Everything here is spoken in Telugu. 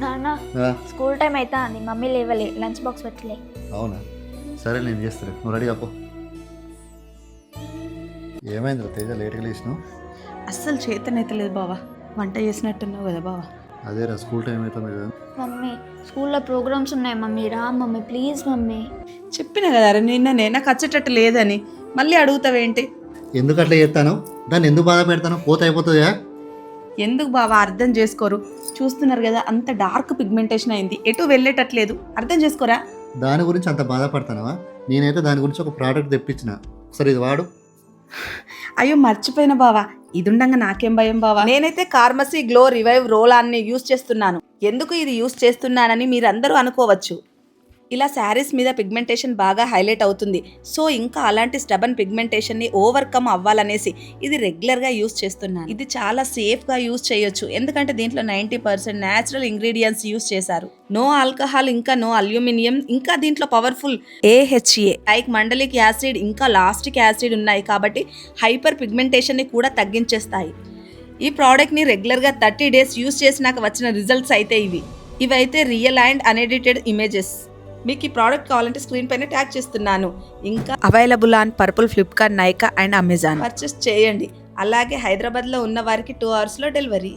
నాన్న ఆ, స్కూల్ టైం అయితే అంది మమ్మీ లేవలే లంచ్ బాక్స్ పెట్టలే. అవునా సరే నేను చేస్తాను, నువ్వు రెడీ అప్పు. ఏమైంది తేజ లేట్గా లేచినావు? అస్సలు చేతనైతలేదు బావా. వంట చేసినట్టున్నావు కదా బావా. అదేరా స్కూల్ టైం అవుతుంది కదా. మమ్మీ స్కూల్లో ప్రోగ్రామ్స్ ఉన్నాయి మమ్మీ, రా మమ్మీ ప్లీజ్ మమ్మీ. చెప్పిన కదా నిన్ననే నాకు వచ్చేటట్టు లేదని, మళ్ళీ అడుగుతావేంటి? ఎందుకు అట్లా చేస్తాను? దాన్ని ఎందుకు బాధ పెడతాను? పోతే అయిపోతుందా? ఎందుకు బావా అర్థం చేసుకోరు? చూస్తున్నారు కదా అంత డార్క్ పిగ్మెంటేషన్ అయింది, ఎటు వెళ్ళేటట్లేదు, అర్థం చేసుకోరా? దాని గురించి అంత బాధపడతానవా? నేనైతే దాని గురించి ఒక ప్రోడక్ట్ తెప్పించిన, సరే ఇది వాడు. అయ్యో మర్చిపోయిన బావా, ఇది ఉండంగా నాకేం భయం బావా. నేనైతే కార్మసీ గ్లో రివైవ్ రోల్ ఆన్ని యూస్ చేస్తున్నాను. ఎందుకు ఇది యూస్ చేస్తున్నానని మీరందరూ అనుకోవచ్చు. ఇలా శారీస్ మీద పిగ్మెంటేషన్ బాగా హైలైట్ అవుతుంది. సో ఇంకా అలాంటి స్టబన్ పిగ్మెంటేషన్ని ఓవర్కమ్ అవ్వాలనేసి ఇది రెగ్యులర్గా యూస్ చేస్తున్నాను. ఇది చాలా సేఫ్గా యూస్ చేయొచ్చు, ఎందుకంటే దీంట్లో 90% న్యాచురల్ ఇంగ్రీడియంట్స్ యూస్ చేశారు. నో ఆల్కహాల్, ఇంకా నో అల్యూమినియం, ఇంకా దీంట్లో పవర్ఫుల్ AHA లైక్ మండలిక్ యాసిడ్ ఇంకా లాస్టిక్ యాసిడ్ ఉన్నాయి కాబట్టి హైపర్ పిగ్మెంటేషన్ని కూడా తగ్గించేస్తాయి. ఈ ప్రోడక్ట్ని రెగ్యులర్గా 30 days యూస్ చేసినాక వచ్చిన రిజల్ట్స్ అయితే ఇవైతే రియల్ అండ్ అన్ఎడిటెడ్ ఇమేజెస్. మీకు ఈ ప్రోడక్ట్ కావాలంటే స్క్రీన్ పైన ట్యాగ్ చేస్తున్నాను. ఇంకా available on purple, Flipkart, Nykaa and Amazon. Purchase చేయండి. అలాగే హైదరాబాద్లో ఉన్న వారికి 2 hours డెలివరీ.